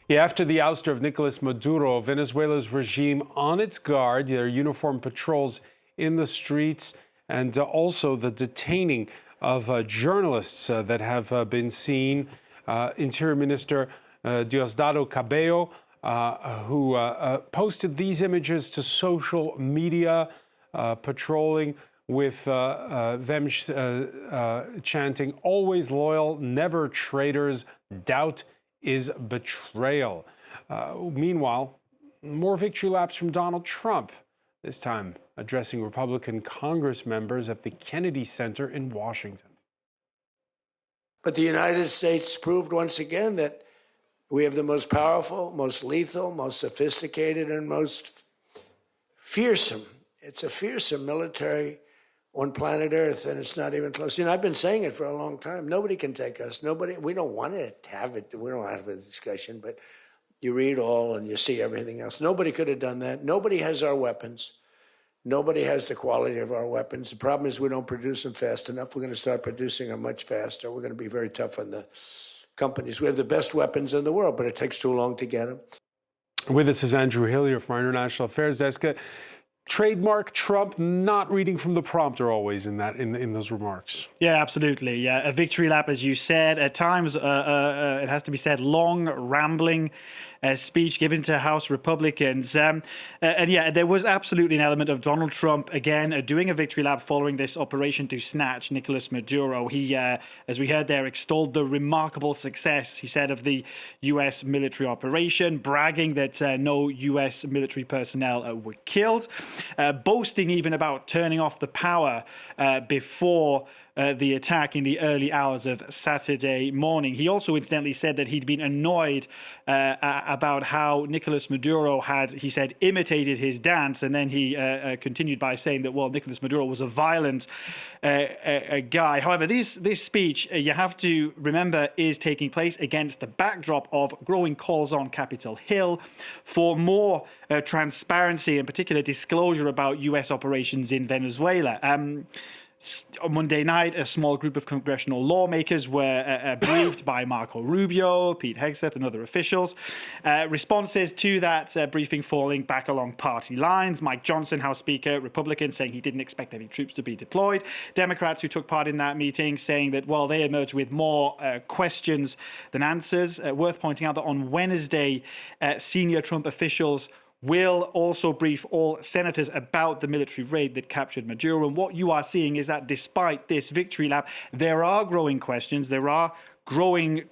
Yeah, after the ouster of Nicolás Maduro, Venezuela's regime on its guard, their uniformed patrols in the streets, and also the detaining of journalists that have been seen. Interior Minister Diosdado Cabello, who posted these images to social media, patrolling with them chanting, "Always loyal, never traitors, doubt is betrayal." Meanwhile, more victory laps from Donald Trump, this time addressing Republican Congress members at the Kennedy Center in Washington. But the United States proved once again that we have the most powerful, most lethal, most sophisticated, and most fearsome. It's a fearsome military on planet Earth, and it's not even close. You know, I've been saying it for a long time. Nobody can take us. Nobody. We don't want to have it. We don't have a discussion, but you read all and you see everything else. Nobody could have done that. Nobody has our weapons. Nobody has the quality of our weapons. The problem is we don't produce them fast enough. We're going to start producing them much faster. We're going to be very tough on the companies. We have the best weapons in the world, but it takes too long to get them. With us is Andrew Hillier from our International Affairs Desk. Trademark Trump not reading from the prompter always in those remarks. Yeah, absolutely. Yeah, a victory lap, as you said. At times, it has to be said, long, rambling speech given to House Republicans. And yeah, there was absolutely an element of Donald Trump, again, doing a victory lap following this operation to snatch Nicolás Maduro. He, as we heard there, extolled the remarkable success, he said, of the U.S. military operation, bragging that no U.S. military personnel were killed. Boasting even about turning off the power before the attack in the early hours of Saturday morning. He also incidentally said that he'd been annoyed about how Nicolás Maduro had, he said, imitated his dance. And then he continued by saying that, well, Nicolás Maduro was a violent guy. However, this speech, you have to remember, is taking place against the backdrop of growing calls on Capitol Hill for more transparency and particular disclosure about U.S. operations in Venezuela. On Monday night, a small group of congressional lawmakers were briefed by Marco Rubio, Pete Hegseth, and other officials. Responses to that briefing falling back along party lines. Mike Johnson, House Speaker, Republican, saying he didn't expect any troops to be deployed. Democrats who took part in that meeting saying that, well, they emerged with more questions than answers. Worth pointing out that on Wednesday, senior Trump officials will also brief all senators about the military raid that captured Maduro. And what you are seeing is that despite this victory lap, there are growing questions, there are growing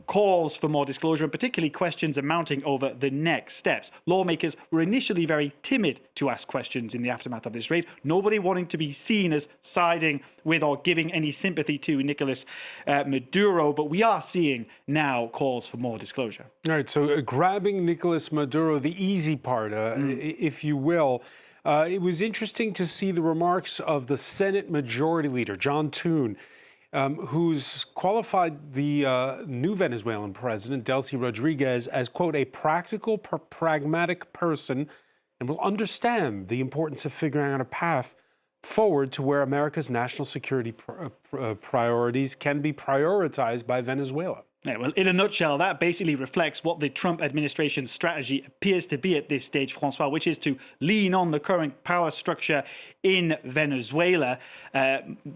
calls for more disclosure, and particularly questions amounting over the next steps. Lawmakers were initially very timid to ask questions in the aftermath of this raid, nobody wanting to be seen as siding with or giving any sympathy to Nicolás Maduro, but we are seeing now calls for more disclosure. All right, so grabbing Nicolás Maduro, the easy part, if you will. It was interesting to see the remarks of the Senate Majority Leader, John Thune, who's qualified the new Venezuelan president, Delcy Rodriguez, as, quote, a practical, pragmatic person, and will understand the importance of figuring out a path forward to where America's national security priorities can be prioritized by Venezuela. Yeah, well, in a nutshell, that basically reflects what the Trump administration's strategy appears to be at this stage, Francois, which is to lean on the current power structure in Venezuela,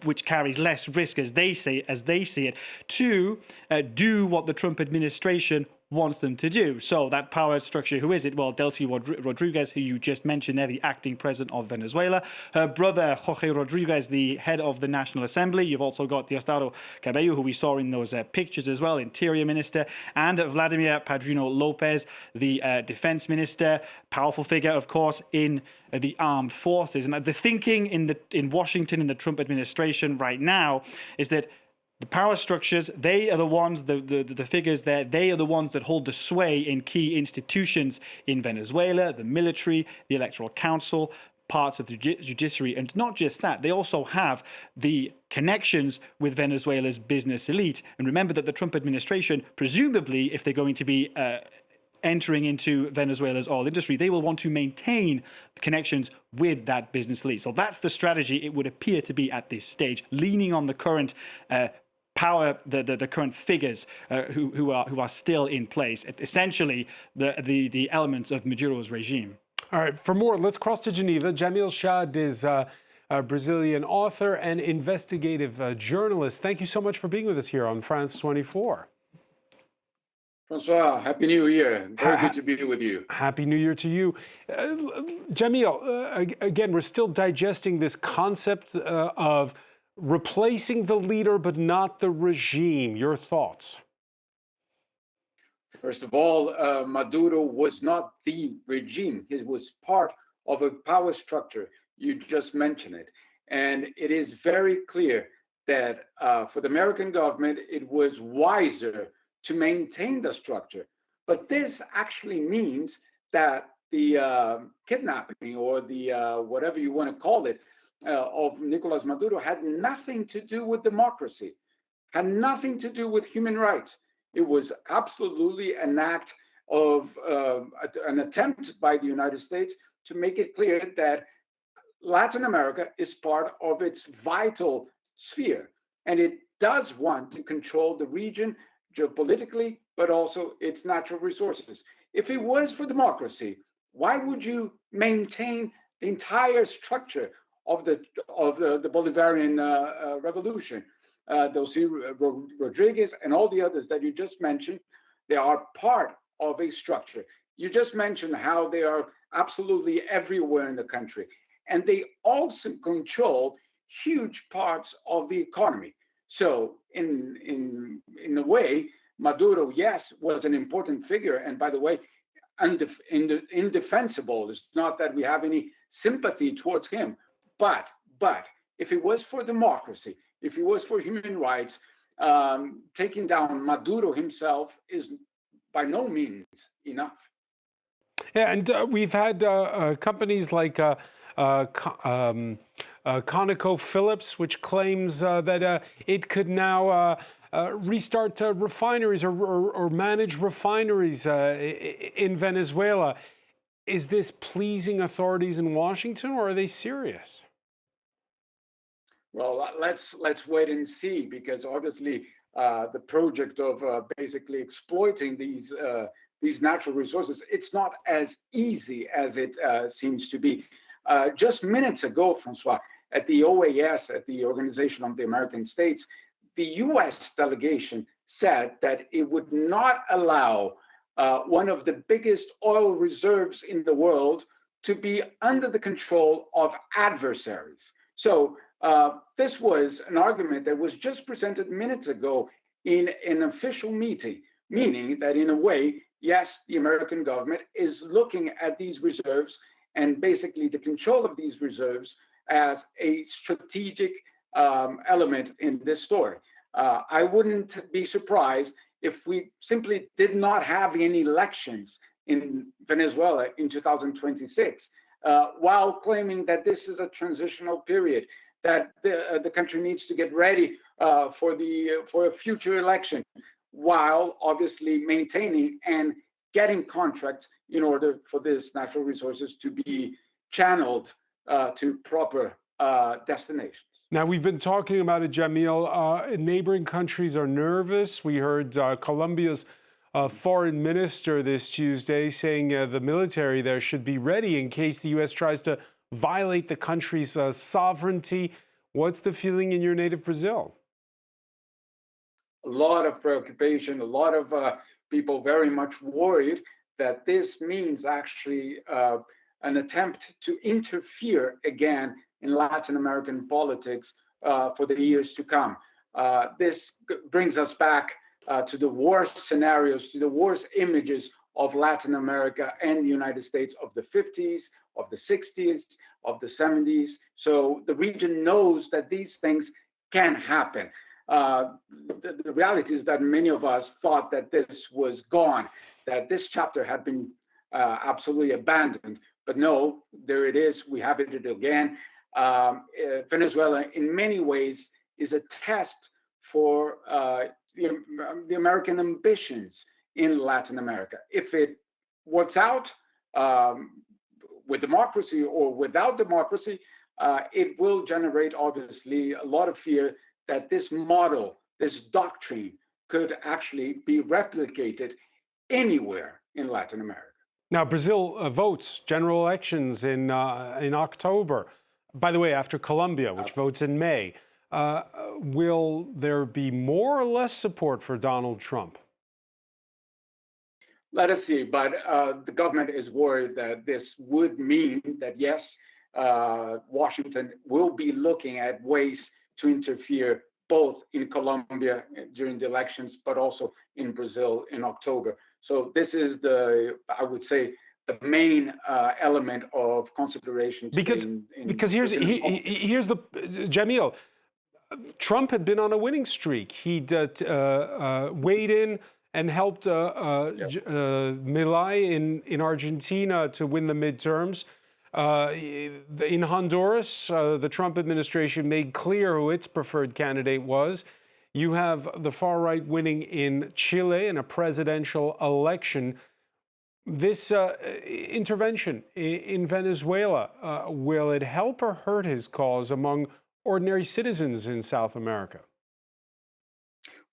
which carries less risk, as they see it, to do what the Trump administration wants them to do. So that power structure, who is it? Well, Delcy Rodriguez, who you just mentioned there, the acting president of Venezuela. Her brother, Jorge Rodriguez, the head of the National Assembly. You've also got Diosdado Cabello, who we saw in those pictures as well, Interior Minister, and Vladimir Padrino Lopez, the defense minister, powerful figure, of course, in the armed forces. And the thinking in Washington, in the Trump administration right now, is that the power structures, they are the ones, the figures there, they are the ones that hold the sway in key institutions in Venezuela, the military, the Electoral Council, parts of the judiciary. And not just that, they also have the connections with Venezuela's business elite. And remember that the Trump administration, presumably, if they're going to be entering into Venezuela's oil industry, they will want to maintain connections with that business elite. So that's the strategy it would appear to be at this stage, leaning on the current power the current figures who are still in place, essentially the elements of Maduro's regime. All right, for more, let's cross to Geneva. Jamil Chade is a Brazilian author and investigative journalist. Thank you so much for being with us here on France 24. Francois, Happy New Year. Very good to be with you. Happy New Year to you. Jamil, again, we're still digesting this concept of replacing the leader but not the regime. Your thoughts? First of all, Maduro was not the regime. He was part of a power structure. You just mentioned it. And it is very clear that for the American government, it was wiser to maintain the structure. But this actually means that the kidnapping or the whatever you want to call it of Nicolás Maduro had nothing to do with democracy, had nothing to do with human rights. It was absolutely an act of an attempt by the United States to make it clear that Latin America is part of its vital sphere, and it does want to control the region geopolitically, but also its natural resources. If it was for democracy, why would you maintain the entire structure of the Bolivarian revolution? Delcy Rodriguez and all the others that you just mentioned, they are part of a structure. You just mentioned how they are absolutely everywhere in the country, and they also control huge parts of the economy. So in a way, Maduro, yes, was an important figure. And by the way, indefensible. It's not that we have any sympathy towards him. But if it was for democracy, if it was for human rights, taking down Maduro himself is by no means enough. Yeah, and we've had companies like ConocoPhillips, which claims that it could now restart refineries or manage refineries in Venezuela. Is this pleasing authorities in Washington, or are they serious? Well, let's wait and see, because obviously the project of basically exploiting these natural resources, it's not as easy as it seems to be. Just minutes ago, Francois, at the OAS, at the Organization of the American States, the US delegation said that it would not allow one of the biggest oil reserves in the world to be under the control of adversaries. So this was an argument that was just presented minutes ago in an official meeting, meaning that in a way, yes, the American government is looking at these reserves and basically the control of these reserves as a strategic element in this story. I wouldn't be surprised if we simply did not have any elections in Venezuela in 2026, while claiming that this is a transitional period, that the country needs to get ready for a future election, while obviously maintaining and getting contracts in order for these natural resources to be channeled to proper destinations. Now, we've been talking about it, Jamil. Neighboring countries are nervous. We heard Colombia's foreign minister this Tuesday saying the military there should be ready in case the U.S. tries to violate the country's sovereignty. What's the feeling in your native Brazil? A lot of preoccupation, a lot of people very much worried that this means actually an attempt to interfere again in Latin American politics for the years to come. This brings us back to the worst scenarios, to the worst images of Latin America and the United States of the 50s, of the 60s, of the 70s. So the region knows that these things can happen. The reality is that many of us thought that this was gone, that this chapter had been absolutely abandoned. But no, there it is. We have it again. Venezuela, in many ways, is a test for the American ambitions in Latin America. If it works out with democracy or without democracy, it will generate, obviously, a lot of fear that this model this doctrine could actually be replicated anywhere in Latin America. Now, Brazil votes general elections in October. By the way, after Colombia, which votes in May. Will there be more or less support for Donald Trump? Let us see, but the government is worried that this would mean that, yes, Washington will be looking at ways to interfere both in Colombia during the elections, but also in Brazil in October. So this is I would say, the main element of consideration. Because here's the Jamil. Trump had been on a winning streak. He'd weighed in and helped Milei in Argentina to win the midterms. In Honduras, the Trump administration made clear who its preferred candidate was. You have the far right winning in Chile in a presidential election. This intervention in Venezuela, will it help or hurt his cause among ordinary citizens in South America?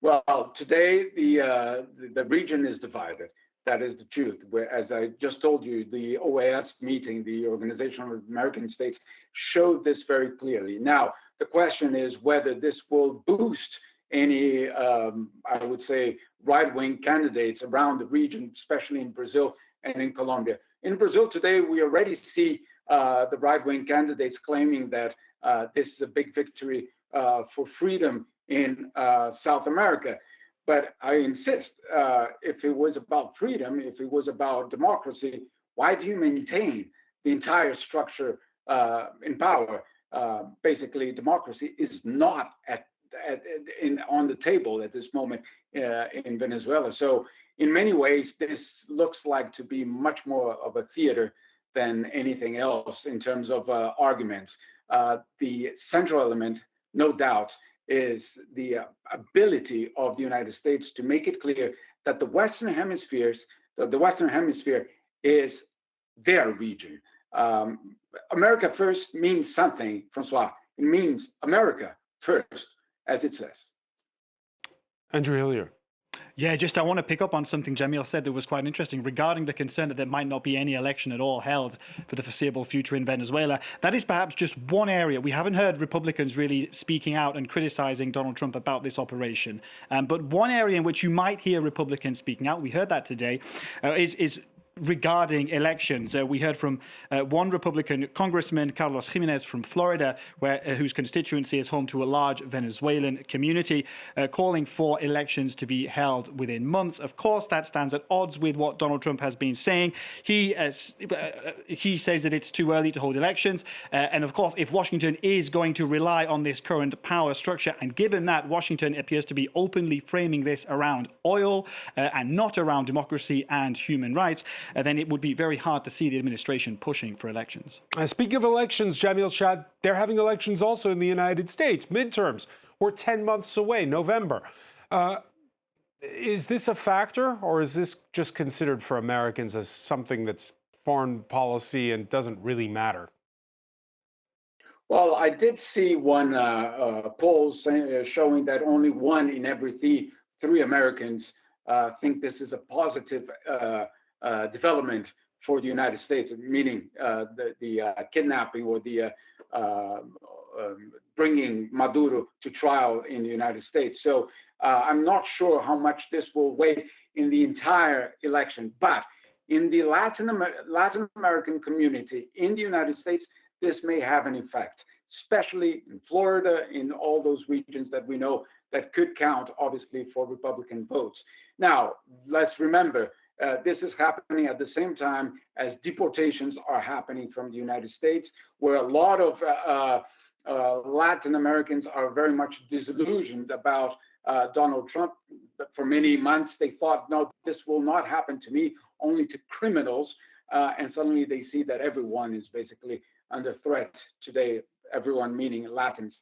Well, today the region is divided. That is the truth. Where, as I just told you, the OAS meeting, the Organization of American States, showed this very clearly. Now, the question is whether this will boost any, I would say, right-wing candidates around the region, especially in Brazil and in Colombia. In Brazil today, we already see the right-wing candidates claiming that this is a big victory for freedom in South America. But I insist, if it was about freedom, if it was about democracy, why do you maintain the entire structure in power? Basically, democracy is not on the table at this moment in Venezuela. So in many ways, this looks like to be much more of a theater than anything else in terms of arguments. The central element, no doubt, is the ability of the United States to make it clear that the Western Hemisphere is their region. America first means something, Francois. It means America first, as it says. Andrew Hillier. Yeah, I want to pick up on something Jamil said that was quite interesting regarding the concern that there might not be any election at all held for the foreseeable future in Venezuela. That is perhaps just one area. We haven't heard Republicans really speaking out and criticizing Donald Trump about this operation. But one area in which you might hear Republicans speaking out, we heard that today, is regarding elections. We heard from one Republican Congressman, Carlos Jimenez from Florida, whose constituency is home to a large Venezuelan community, calling for elections to be held within months. Of course, that stands at odds with what Donald Trump has been saying. He says that it's too early to hold elections. And of course, if Washington is going to rely on this current power structure, and given that Washington appears to be openly framing this around oil and not around democracy and human rights, then it would be very hard to see the administration pushing for elections. Speaking of elections, Jamil Chade, they're having elections also in the United States. Midterms. We're 10 months away, November. Is this a factor, or is this just considered for Americans as something that's foreign policy and doesn't really matter? Well, I did see one poll showing that only 1 in every 3 Americans think this is a positive development for the United States, meaning the kidnapping or the bringing Maduro to trial in the United States. So I'm not sure how much this will weigh in the entire election, but in the Latin American community in the United States, this may have an effect, especially in Florida, in all those regions that we know that could count, obviously, for Republican votes. Now, let's remember, this is happening at the same time as deportations are happening from the United States, where a lot of Latin Americans are very much disillusioned about Donald Trump. But for many months, they thought, no, this will not happen to me, only to criminals. And suddenly they see that everyone is basically under threat today, everyone meaning Latins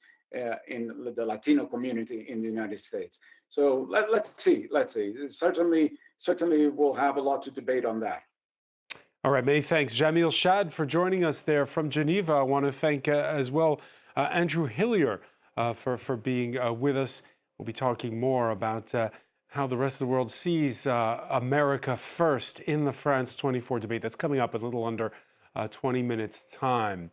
in the Latino community in the United States. So let's see. Certainly we'll have a lot to debate on that. All right, many thanks. Jamil Chade for joining us there from Geneva. I want to thank as well Andrew Hillier for being with us We'll be talking more about how the rest of the world sees America first in the France 24 debate. That's coming up in a little under 20 minutes' time.